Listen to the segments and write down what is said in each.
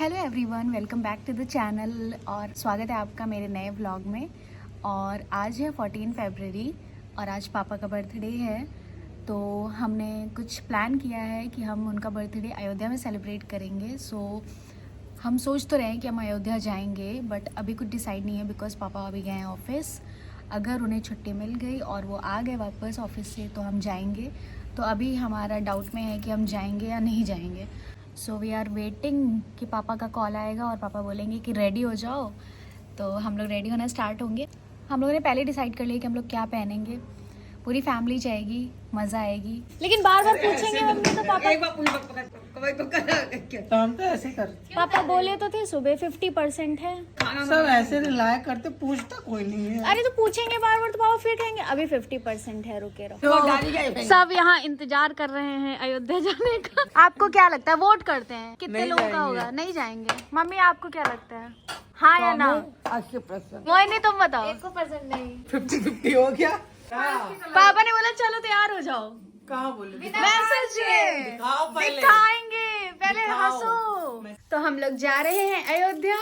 Hello everyone, welcome back to the channel और स्वागत है आपका मेरे नए व्लॉग में। और आज है 14 फरवरी और आज पापा का बर्थडे है। तो हमने कुछ प्लान किया है कि हम उनका बर्थडे अयोध्या में सेलिब्रेट करेंगे। हम सोच तो रहे हैं कि हम अयोध्या जाएंगे, बट अभी कुछ डिसाइड नहीं है बिकॉज़ पापा अभी गए हैं ऑफिस। अगर उन्हें छुट्टी मिल गई और वो आ गए वापस ऑफिस से तो हम जाएंगे। तो अभी हमारा डाउट में है कि हम जाएंगे या नहीं जाएंगे। सो वी आर वेटिंग कि पापा का कॉल आएगा और पापा बोलेंगे कि रेडी हो जाओ। तो हम लोग रेडी होना स्टार्ट होंगे। हम लोगों ने पहले डिसाइड कर लिया कि हम लोग क्या पहनेंगे। पूरी फैमिली जाएगी, मज़ा आएगी। लेकिन बार बार पूछेंगे मम्मी तो तो हम तो ऐसे करते पापा बोले तो थे सुबह 50% है। सब ऐसे रिलाय करते, पूछता कोई नहीं है। अरे तो पूछेंगे बार बार तो पापा फिर कहेंगे अभी 50% है, रुके रहो। सब यहाँ इंतजार कर रहे हैं अयोध्या जाने का। आपको क्या लगता है, वोट करते हैं कितने लोगों का होगा? नहीं जाएंगे। मम्मी आपको क्या लगता है, हाँ या ना? 80%। मोहिनी तुम बताओ। 1% नहीं। 50-50 हो गया। पापा ने बोला चलो तैयार हो जाओ। कहाँ बोले? मैसेज दिखाएंगे, पहले हंसो। तो हम लोग जा रहे हैं अयोध्या।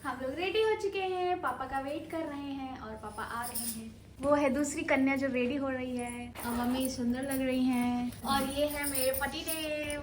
हम लोग रेडी हो चुके हैं, पापा का वेट कर रहे हैं और पापा आ रहे हैं। वो है दूसरी कन्या जो रेडी हो रही है और मम्मी सुंदर लग रही हैं। और ये है मेरे पति देव।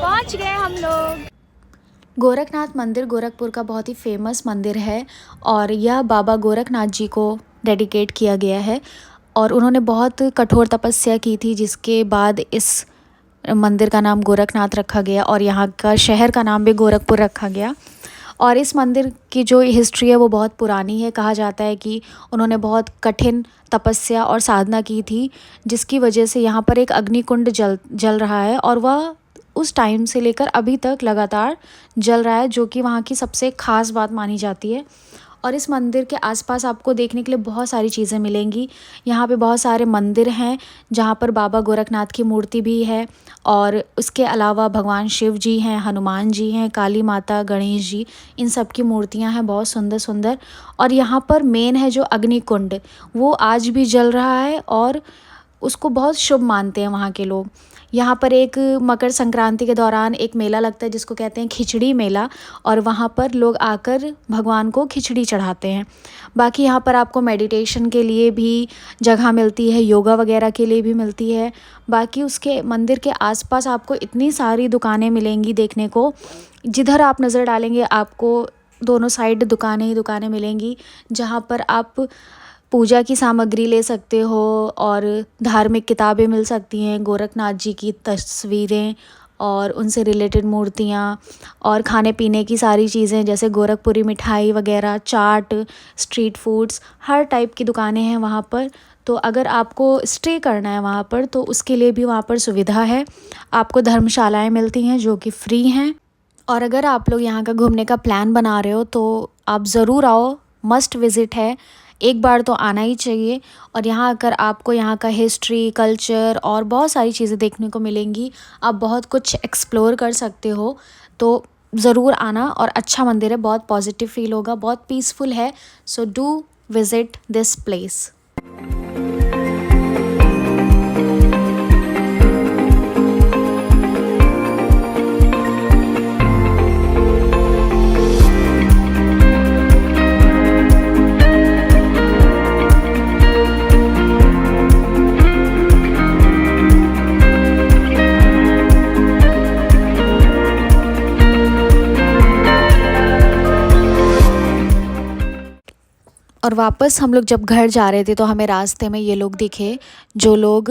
पहुंच गए हम लोग। गोरखनाथ मंदिर गोरखपुर का बहुत ही फेमस मंदिर है और यह बाबा गोरखनाथ जी को डेडिकेट किया गया है। और उन्होंने बहुत कठोर तपस्या की थी, जिसके बाद इस मंदिर का नाम गोरखनाथ रखा गया और यहाँ का शहर का नाम भी गोरखपुर रखा गया। और इस मंदिर की जो हिस्ट्री है वो बहुत पुरानी है। कहा जाता है कि उन्होंने बहुत कठिन तपस्या और साधना की थी, जिसकी वजह से यहाँ पर एक अग्निकुंड जल रहा है और वह उस टाइम से लेकर अभी तक लगातार जल रहा है, जो कि वहाँ की सबसे ख़ास बात मानी जाती है। और इस मंदिर के आसपास आपको देखने के लिए बहुत सारी चीज़ें मिलेंगी। यहाँ पे बहुत सारे मंदिर हैं जहाँ पर बाबा गोरखनाथ की मूर्ति भी है और उसके अलावा भगवान शिव जी हैं, हनुमान जी हैं, काली माता, गणेश जी, इन सब की मूर्तियाँ हैं बहुत सुंदर सुंदर। और यहाँ पर मेन है जो अग्निकुंड, वो आज भी जल रहा है और उसको बहुत शुभ मानते हैं वहाँ के लोग। यहाँ पर एक मकर संक्रांति के दौरान एक मेला लगता है जिसको कहते हैं खिचड़ी मेला, और वहाँ पर लोग आकर भगवान को खिचड़ी चढ़ाते हैं। बाकी यहाँ पर आपको मेडिटेशन के लिए भी जगह मिलती है, योगा वगैरह के लिए भी मिलती है। बाकी उसके मंदिर के आसपास आपको इतनी सारी दुकानें मिलेंगी देखने को, जिधर आप नज़र डालेंगे आपको दोनों साइड दुकानें ही दुकानें मिलेंगी, जहाँ पर आप पूजा की सामग्री ले सकते हो और धार्मिक किताबें मिल सकती हैं, गोरखनाथ जी की तस्वीरें और उनसे रिलेटेड मूर्तियाँ और खाने पीने की सारी चीज़ें जैसे गोरखपुरी मिठाई वगैरह, चाट, स्ट्रीट फूड्स, हर टाइप की दुकानें हैं वहाँ पर। तो अगर आपको स्टे करना है वहाँ पर तो उसके लिए भी वहाँ पर सुविधा है। आपको धर्मशालाएं मिलती हैं जो कि फ्री हैं। और अगर आप लोग यहाँ का घूमने का प्लान बना रहे हो तो आप ज़रूर आओ, मस्ट विज़िट है, एक बार तो आना ही चाहिए। और यहाँ आकर आपको यहाँ का हिस्ट्री, कल्चर और बहुत सारी चीज़ें देखने को मिलेंगी, आप बहुत कुछ एक्सप्लोर कर सकते हो। तो ज़रूर आना, और अच्छा मंदिर है, बहुत पॉजिटिव फील होगा, बहुत पीसफुल है। So do visit this place. और वापस हम लोग जब घर जा रहे थे तो हमें रास्ते में ये लोग दिखे, जो लोग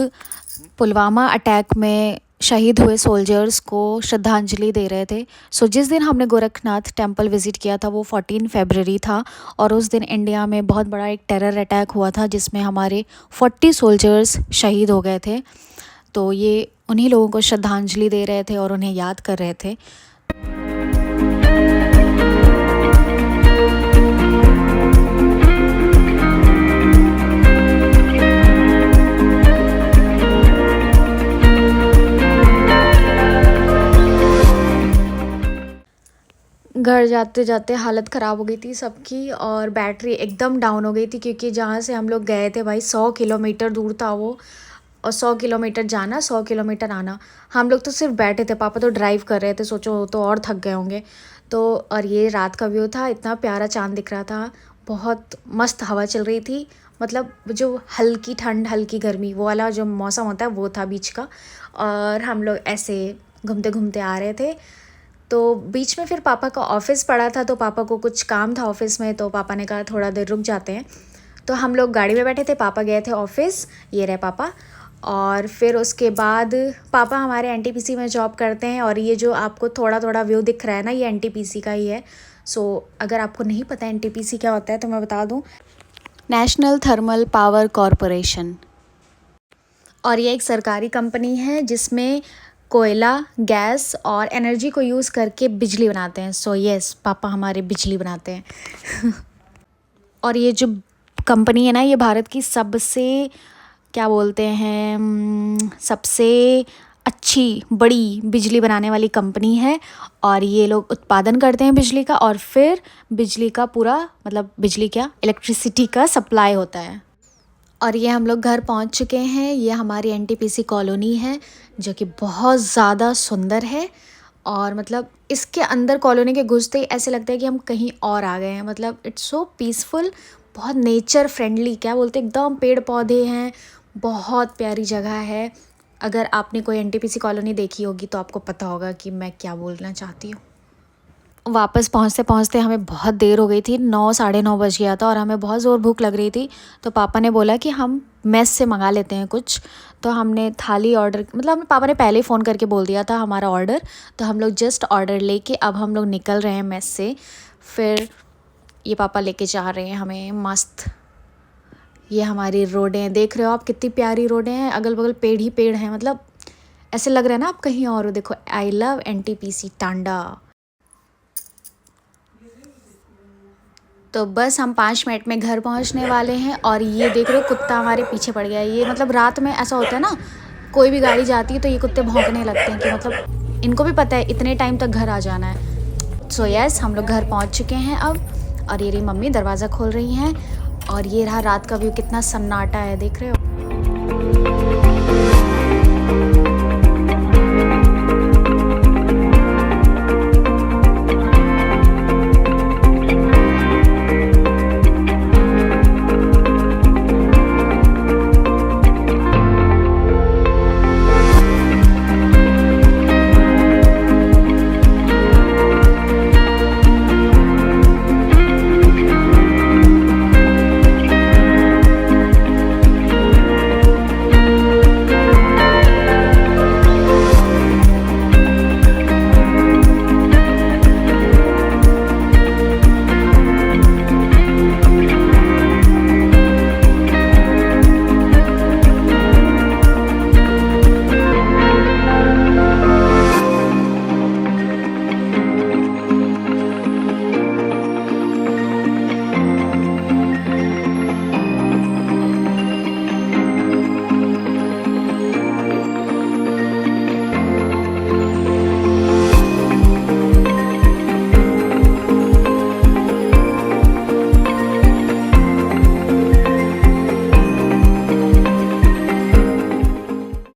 पुलवामा अटैक में शहीद हुए सोल्जर्स को श्रद्धांजलि दे रहे थे। सो जिस दिन हमने गोरखनाथ टेंपल विज़िट किया था वो 14 फरवरी था, और उस दिन इंडिया में बहुत बड़ा एक टेरर अटैक हुआ था जिसमें हमारे 40 सोल्जर्स शहीद हो गए थे। तो ये उन्हीं लोगों को श्रद्धांजलि दे रहे थे और उन्हें याद कर रहे थे। घर जाते जाते हालत ख़राब हो गई थी सबकी, और बैटरी एकदम डाउन हो गई थी, क्योंकि जहाँ से हम लोग गए थे भाई 100 किलोमीटर दूर था वो, और 100 किलोमीटर जाना, 100 किलोमीटर आना। हम लोग तो सिर्फ बैठे थे, पापा तो ड्राइव कर रहे थे, सोचो तो और थक गए होंगे। तो और ये रात का व्यू था, इतना प्यारा चाँद दिख रहा था, बहुत मस्त हवा चल रही थी, मतलब जो हल्की ठंड हल्की गर्मी वो वाला जो मौसम होता है वो था बीच का। और हम लोग ऐसे घूमते घूमते आ रहे थे। तो बीच में फिर पापा का ऑफ़िस पड़ा था, तो पापा को कुछ काम था ऑफ़िस में, तो पापा ने कहा थोड़ा देर रुक जाते हैं। तो हम लोग गाड़ी में बैठे थे, पापा गए थे ऑफ़िस, ये रहे पापा। और फिर उसके बाद पापा हमारे एनटीपीसी में जॉब करते हैं, और ये जो आपको थोड़ा थोड़ा व्यू दिख रहा है ना, ये एनटीपीसी का ही है। सो अगर आपको नहीं पता एनटीपीसी क्या होता है तो मैं बता दूँ, नेशनल थर्मल पावर कॉरपोरेशन। और ये एक सरकारी कंपनी है जिसमें कोयला, गैस और एनर्जी को यूज़ करके बिजली बनाते हैं। सो यस, पापा हमारे बिजली बनाते हैं। और ये जो कंपनी है ना, ये भारत की सबसे क्या बोलते हैं, सबसे अच्छी बड़ी बिजली बनाने वाली कंपनी है। और ये लोग उत्पादन करते हैं बिजली का, और फिर बिजली का पूरा मतलब बिजली क्या, इलेक्ट्रिसिटी का सप्लाई होता है। और ये हम लोग घर पहुंच चुके हैं। ये हमारी एनटीपीसी कॉलोनी है जो कि बहुत ज़्यादा सुंदर है, और मतलब इसके अंदर कॉलोनी के घुसते ही ऐसे लगता है कि हम कहीं और आ गए हैं। मतलब इट्स सो पीसफुल, बहुत नेचर फ्रेंडली, क्या बोलते हैं, एकदम पेड़ पौधे हैं, बहुत प्यारी जगह है। अगर आपने कोई एनटीपीसी कॉलोनी देखी होगी तो आपको पता होगा कि मैं क्या बोलना चाहती हूँ। वापस पहुँचते पहुँचते हमें बहुत देर हो गई थी, 9 साढ़े 9 बज गया था, और हमें बहुत ज़ोर भूख लग रही थी। तो पापा ने बोला कि हम मेस से मंगा लेते हैं कुछ। तो हमने थाली ऑर्डर, मतलब पापा ने पहले ही फ़ोन करके बोल दिया था हमारा ऑर्डर, तो हम लोग जस्ट ऑर्डर लेके अब हम लोग निकल रहे हैं मेस से। फिर ये पापा लेके जा रहे हैं हमें मस्त। ये हमारी रोडें देख रहे हो आप, कितनी प्यारी रोडें हैं, अगल बगल पेड़ ही पेड़ हैं, मतलब ऐसे लग रहा है ना आप कहीं और हो। देखो, आई लव एनटीपीसी टांडा। तो बस हम 5 मिनट में घर पहुंचने वाले हैं। और ये देख रहे हो, कुत्ता हमारे पीछे पड़ गया है। ये मतलब रात में ऐसा होता है ना, कोई भी गाड़ी जाती है तो ये कुत्ते भौंकने लगते हैं, कि मतलब इनको भी पता है इतने टाइम तक घर आ जाना है। सो यस, हम लोग घर पहुंच चुके हैं अब। और ये रही मम्मी दरवाज़ा खोल रही हैं, और ये रहा रात का व्यू, कितना सन्नाटा है, देख रहे हो।